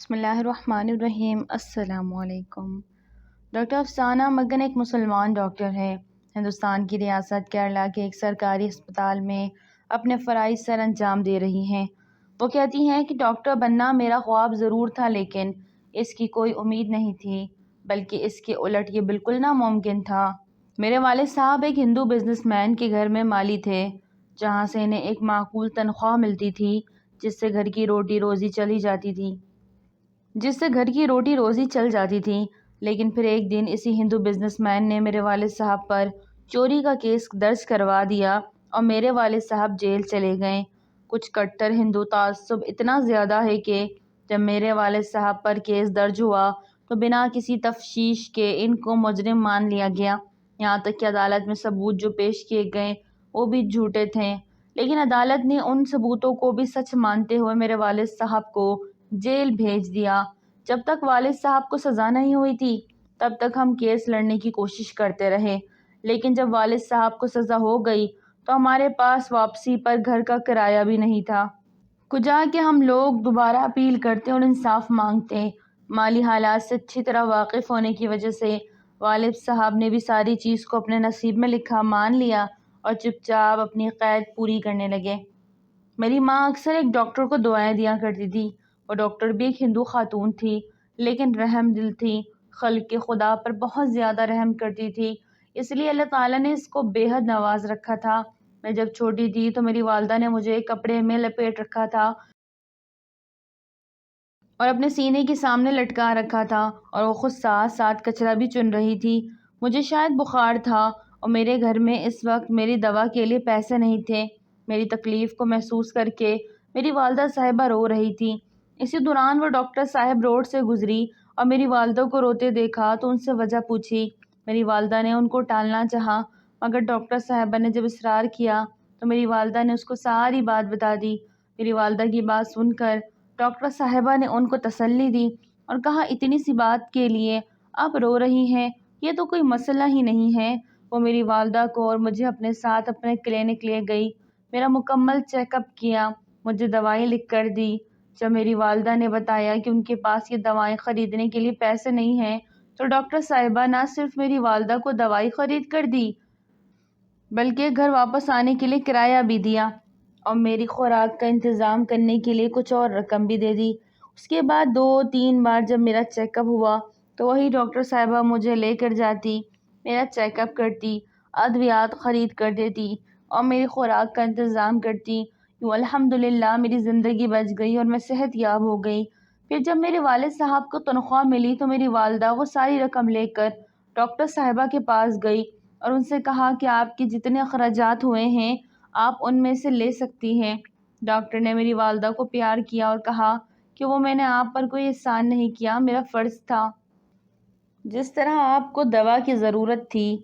بسم اللہ الرحمن الرحیم۔ السلام علیکم۔ ڈاکٹر افسانہ مگن ایک مسلمان ڈاکٹر ہے۔ ہندوستان کی ریاست کیرلا کے ایک سرکاری ہسپتال میں اپنے فرائض سر انجام دے رہی ہیں۔ وہ کہتی ہیں کہ ڈاکٹر بننا میرا خواب ضرور تھا، لیکن اس کی کوئی امید نہیں تھی، بلکہ اس کے الٹ یہ بالکل ناممکن تھا۔ میرے والد صاحب ایک ہندو بزنس مین کے گھر میں مالی تھے، جہاں سے انہیں ایک معقول تنخواہ ملتی تھی، جس سے گھر کی روٹی روزی چل جاتی تھی۔ لیکن پھر ایک دن اسی ہندو بزنس مین نے میرے والد صاحب پر چوری کا کیس درج کروا دیا اور میرے والد صاحب جیل چلے گئے۔ کچھ کٹر ہندو تعصب اتنا زیادہ ہے کہ جب میرے والد صاحب پر کیس درج ہوا تو بنا کسی تفتیش کے ان کو مجرم مان لیا گیا، یہاں تک کہ عدالت میں ثبوت جو پیش کیے گئے وہ بھی جھوٹے تھے۔ لیکن عدالت نے ان ثبوتوں کو بھی سچ مانتے ہوئے میرے والد صاحب کو جیل بھیج دیا۔ جب تک والد صاحب کو سزا نہیں ہوئی تھی تب تک ہم کیس لڑنے کی کوشش کرتے رہے، لیکن جب والد صاحب کو سزا ہو گئی تو ہمارے پاس واپسی پر گھر کا کرایہ بھی نہیں تھا۔ کجا کہ ہم لوگ دوبارہ اپیل کرتے اور انصاف مانگتے۔ مالی حالات سے اچھی طرح واقف ہونے کی وجہ سے والد صاحب نے بھی ساری چیز کو اپنے نصیب میں لکھا مان لیا اور چپ چاپ اپنی قید پوری کرنے لگے۔ میری ماں اکثر ایک ڈاکٹر کو دعائیں دیا کرتی تھی۔ وہ ڈاکٹر بھی ایک ہندو خاتون تھی، لیکن رحم دل تھی، خلق کے خدا پر بہت زیادہ رحم کرتی تھی، اس لیے اللہ تعالیٰ نے اس کو بے حد نواز رکھا تھا۔ میں جب چھوٹی تھی تو میری والدہ نے مجھے ایک کپڑے میں لپیٹ رکھا تھا اور اپنے سینے کے سامنے لٹکا رکھا تھا، اور وہ خود ساتھ ساتھ کچرا بھی چن رہی تھی۔ مجھے شاید بخار تھا اور میرے گھر میں اس وقت میری دوا کے لیے پیسے نہیں تھے۔ میری تکلیف کو محسوس کر کے میری والدہ صاحبہ رو رہی تھی۔ اسی دوران وہ ڈاکٹر صاحب روڈ سے گزری اور میری والدہ کو روتے دیکھا تو ان سے وجہ پوچھی۔ میری والدہ نے ان کو ٹالنا چاہا، مگر ڈاکٹر صاحبہ نے جب اصرار کیا تو میری والدہ نے اس کو ساری بات بتا دی۔ میری والدہ کی بات سن کر ڈاکٹر صاحبہ نے ان کو تسلی دی اور کہا، اتنی سی بات کے لیے آپ رو رہی ہیں، یہ تو کوئی مسئلہ ہی نہیں ہے۔ وہ میری والدہ کو اور مجھے اپنے ساتھ اپنے کلینک لے گئی، میرا مکمل چیک اپ کیا، مجھے دوائیں لکھ کر دی۔ جب میری والدہ نے بتایا کہ ان کے پاس یہ دوائیں خریدنے کے لیے پیسے نہیں ہیں تو ڈاکٹر صاحبہ نہ صرف میری والدہ کو دوائی خرید کر دی بلکہ گھر واپس آنے کے لیے کرایہ بھی دیا اور میری خوراک کا انتظام کرنے کے لیے کچھ اور رقم بھی دے دی۔ اس کے بعد 2-3 بار جب میرا چیک اپ ہوا تو وہی ڈاکٹر صاحبہ مجھے لے کر جاتی، میرا چیک اپ کرتی، ادویات خرید کر دیتی اور میری خوراک کا انتظام کرتی۔ یوں الحمدللہ میری زندگی بچ گئی اور میں صحت یاب ہو گئی۔ پھر جب میرے والد صاحب کو تنخواہ ملی تو میری والدہ وہ ساری رقم لے کر ڈاکٹر صاحبہ کے پاس گئی اور ان سے کہا کہ آپ کے جتنے اخراجات ہوئے ہیں آپ ان میں سے لے سکتی ہیں۔ ڈاکٹر نے میری والدہ کو پیار کیا اور کہا کہ وہ میں نے آپ پر کوئی احسان نہیں کیا، میرا فرض تھا۔ جس طرح آپ کو دوا کی ضرورت تھی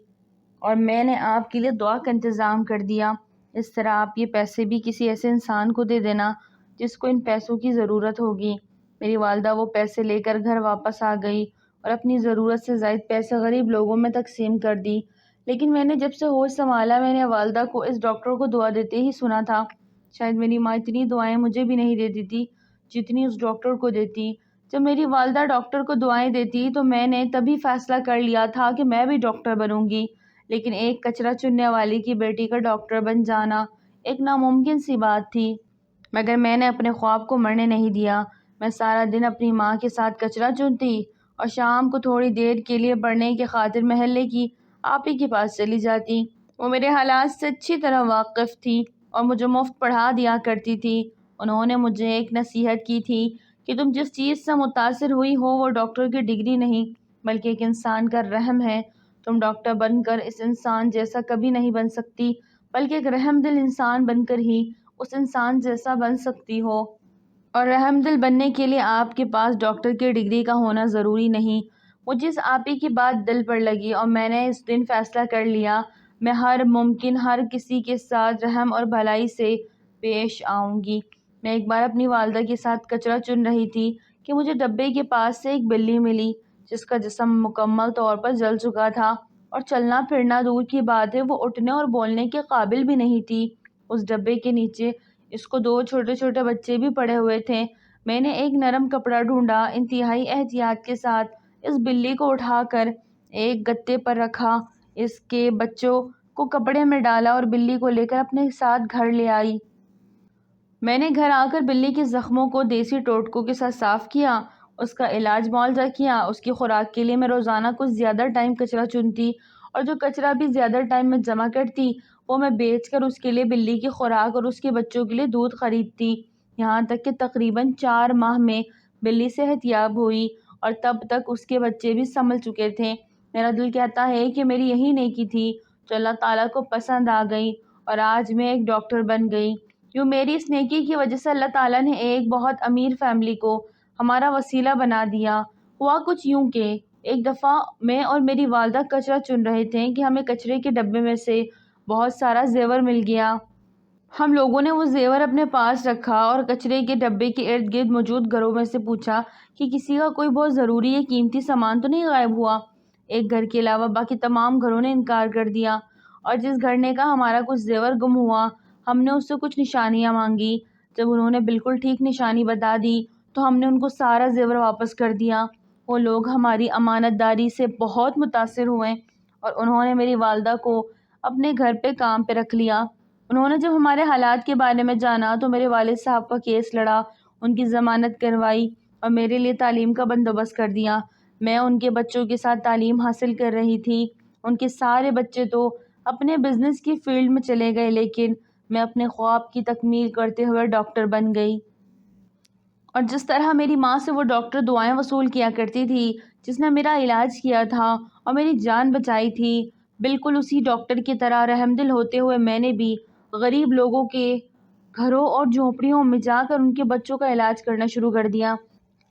اور میں نے آپ کے لیے دعا کا انتظام کر دیا، اس طرح آپ یہ پیسے بھی کسی ایسے انسان کو دے دینا جس کو ان پیسوں کی ضرورت ہوگی۔ میری والدہ وہ پیسے لے کر گھر واپس آ گئی اور اپنی ضرورت سے زائد پیسے غریب لوگوں میں تقسیم کر دی۔ لیکن میں نے جب سے ہوش سنبھالا میں نے والدہ کو اس ڈاکٹر کو دعا دیتے ہی سنا تھا۔ شاید میری ماں اتنی دعائیں مجھے بھی نہیں دیتی تھی جتنی اس ڈاکٹر کو دیتی۔ جب میری والدہ ڈاکٹر کو دعائیں دیتی تو میں نے تبھی فیصلہ کر لیا تھا کہ میں بھی ڈاکٹر بنوں گی، لیکن ایک کچرا چننے والی کی بیٹی کا ڈاکٹر بن جانا ایک ناممکن سی بات تھی۔ مگر میں نے اپنے خواب کو مرنے نہیں دیا۔ میں سارا دن اپنی ماں کے ساتھ کچرا چنتی اور شام کو تھوڑی دیر کے لیے پڑھنے کی خاطر محلے کی آپی کے پاس چلی جاتی۔ وہ میرے حالات سے اچھی طرح واقف تھی اور مجھے مفت پڑھا دیا کرتی تھی۔ انہوں نے مجھے ایک نصیحت کی تھی کہ تم جس چیز سے متاثر ہوئی ہو وہ ڈاکٹر کی ڈگری نہیں بلکہ ایک انسان کا رحم ہے۔ تم ڈاکٹر بن کر اس انسان جیسا کبھی نہیں بن سکتی بلکہ ایک رحم دل انسان بن کر ہی اس انسان جیسا بن سکتی ہو، اور رحم دل بننے کے لیے آپ کے پاس ڈاکٹر کی ڈگری کا ہونا ضروری نہیں۔ مجھے اس آپی کی بات دل پر لگی اور میں نے اس دن فیصلہ کر لیا میں ہر کسی کے ساتھ رحم اور بھلائی سے پیش آؤں گی۔ میں ایک بار اپنی والدہ کے ساتھ کچرا چن رہی تھی کہ مجھے ڈبے کے پاس سے ایک بلی ملی جس کا جسم مکمل طور پر جل چکا تھا اور چلنا پھرنا دور کی بات ہے وہ اٹھنے اور بولنے کے قابل بھی نہیں تھی۔ اس ڈبے کے نیچے اس کو 2 چھوٹے چھوٹے بچے بھی پڑے ہوئے تھے۔ میں نے ایک نرم کپڑا ڈھونڈا، انتہائی احتیاط کے ساتھ اس بلی کو اٹھا کر ایک گتے پر رکھا، اس کے بچوں کو کپڑے میں ڈالا اور بلی کو لے کر اپنے ساتھ گھر لے آئی۔ میں نے گھر آ کر بلی کے زخموں کو دیسی ٹوٹکوں کے ساتھ صاف کیا، اس کا علاج معالجہ کیا۔ اس کی خوراک کے لیے میں روزانہ کچھ زیادہ ٹائم کچرا چنتی اور جو کچرا بھی زیادہ ٹائم میں جمع کرتی وہ میں بیچ کر اس کے لیے بلی کی خوراک اور اس کے بچوں کے لیے دودھ خریدتی، یہاں تک کہ تقریباً 4 ماہ میں بلی صحت یاب ہوئی اور تب تک اس کے بچے بھی سنبھل چکے تھے۔ میرا دل کہتا ہے کہ میری یہی نیکی تھی جو اللہ تعالیٰ کو پسند آ گئی اور آج میں ایک ڈاکٹر بن گئی۔ یوں میری اس نیکی کی وجہ سے اللہ تعالیٰ نے ایک بہت امیر فیملی کو ہمارا وسیلہ بنا دیا۔ ہوا کچھ یوں کہ ایک دفعہ میں اور میری والدہ کچرا چن رہے تھے کہ ہمیں کچرے کے ڈبے میں سے بہت سارا زیور مل گیا۔ ہم لوگوں نے وہ زیور اپنے پاس رکھا اور کچرے کے ڈبے کے ارد گرد موجود گھروں میں سے پوچھا کہ کسی کا کوئی بہت ضروری یا قیمتی سامان تو نہیں غائب ہوا۔ ایک گھر کے علاوہ باقی تمام گھروں نے انکار کر دیا اور جس گھر نے کہا ہمارا کچھ زیور گم ہوا، ہم نے اس سے کچھ نشانیاں مانگی۔ جب انہوں نے بالکل ٹھیک نشانی بتا دی تو ہم نے ان کو سارا زیور واپس کر دیا۔ وہ لوگ ہماری امانت داری سے بہت متاثر ہوئے اور انہوں نے میری والدہ کو اپنے گھر پہ کام پہ رکھ لیا۔ انہوں نے جب ہمارے حالات کے بارے میں جانا تو میرے والد صاحب کا کیس لڑا، ان کی ضمانت کروائی اور میرے لیے تعلیم کا بندوبست کر دیا۔ میں ان کے بچوں کے ساتھ تعلیم حاصل کر رہی تھی۔ ان کے سارے بچے تو اپنے بزنس کی فیلڈ میں چلے گئے لیکن میں اپنے خواب کی تکمیل کرتے ہوئے ڈاکٹر بن گئی۔ اور جس طرح میری ماں سے وہ ڈاکٹر دعائیں وصول کیا کرتی تھی، جس نے میرا علاج کیا تھا اور میری جان بچائی تھی، بالکل اسی ڈاکٹر کی طرح رحم دل ہوتے ہوئے میں نے بھی غریب لوگوں کے گھروں اور جھونپڑیوں میں جا کر ان کے بچوں کا علاج کرنا شروع کر دیا۔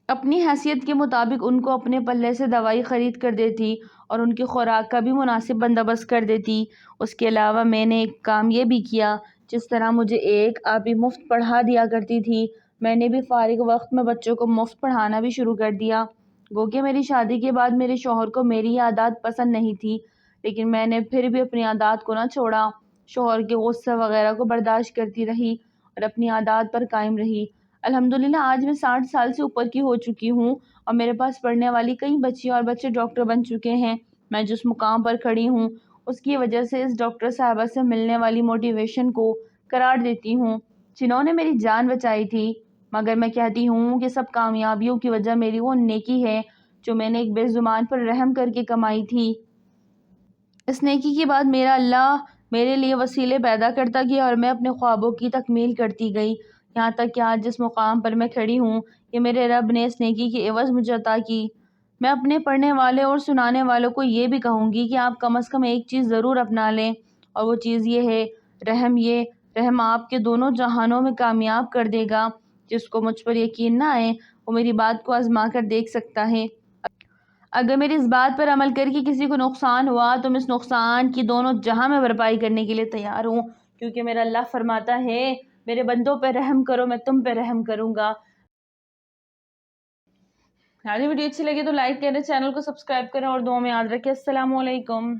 اپنی حیثیت کے مطابق ان کو اپنے پلے سے دوائی خرید کر دیتی اور ان کی خوراک کا بھی مناسب بندوبست کر دیتی۔ اس کے علاوہ میں نے ایک کام یہ بھی کیا، جس طرح مجھے ایک آپی مفت پڑھا دیا کرتی تھی، میں نے بھی فارغ وقت میں بچوں کو مفت پڑھانا بھی شروع کر دیا۔ گو کہ میری شادی کے بعد میرے شوہر کو میری یہ عادات پسند نہیں تھی، لیکن میں نے پھر بھی اپنی عادات کو نہ چھوڑا، شوہر کے غصہ وغیرہ کو برداشت کرتی رہی اور اپنی عادات پر قائم رہی۔ الحمدللہ آج میں 60 سال سے اوپر کی ہو چکی ہوں اور میرے پاس پڑھنے والی کئی بچیاں اور بچے ڈاکٹر بن چکے ہیں۔ میں جس مقام پر کھڑی ہوں اس کی وجہ سے اس ڈاکٹر صاحبہ سے ملنے والی موٹیویشن کو قرار دیتی ہوں جنہوں نے میری جان بچائی تھی، مگر میں کہتی ہوں کہ سب کامیابیوں کی وجہ میری وہ نیکی ہے جو میں نے ایک بے زبان پر رحم کر کے کمائی تھی۔ اس نیکی کے بعد میرا اللہ میرے لیے وسیلے پیدا کرتا گیا اور میں اپنے خوابوں کی تکمیل کرتی گئی، یہاں تک کہ آج جس مقام پر میں کھڑی ہوں یہ میرے رب نے اس نیکی کی عوض مجھے عطا کی۔ میں اپنے پڑھنے والے اور سنانے والوں کو یہ بھی کہوں گی کہ آپ کم از کم ایک چیز ضرور اپنا لیں، اور وہ چیز یہ ہے رحم۔ یہ رحم آپ کے دونوں جہانوں میں کامیاب کر دے گا۔ جس کو مجھ پر یقین نہ آئے وہ میری بات کو آزما کر دیکھ سکتا ہے۔ اگر میری اس بات پر عمل کر کے کسی کو نقصان ہوا تو میں اس نقصان کی دونوں جہاں میں بھرپائی کرنے کے لیے تیار ہوں، کیونکہ میرا اللہ فرماتا ہے میرے بندوں پہ رحم کرو میں تم پہ رحم کروں گا۔ ہماری ویڈیو اچھی لگے تو لائک کریں، چینل کو سبسکرائب کریں اور دعاؤں میں یاد رکھیں۔ السلام علیکم۔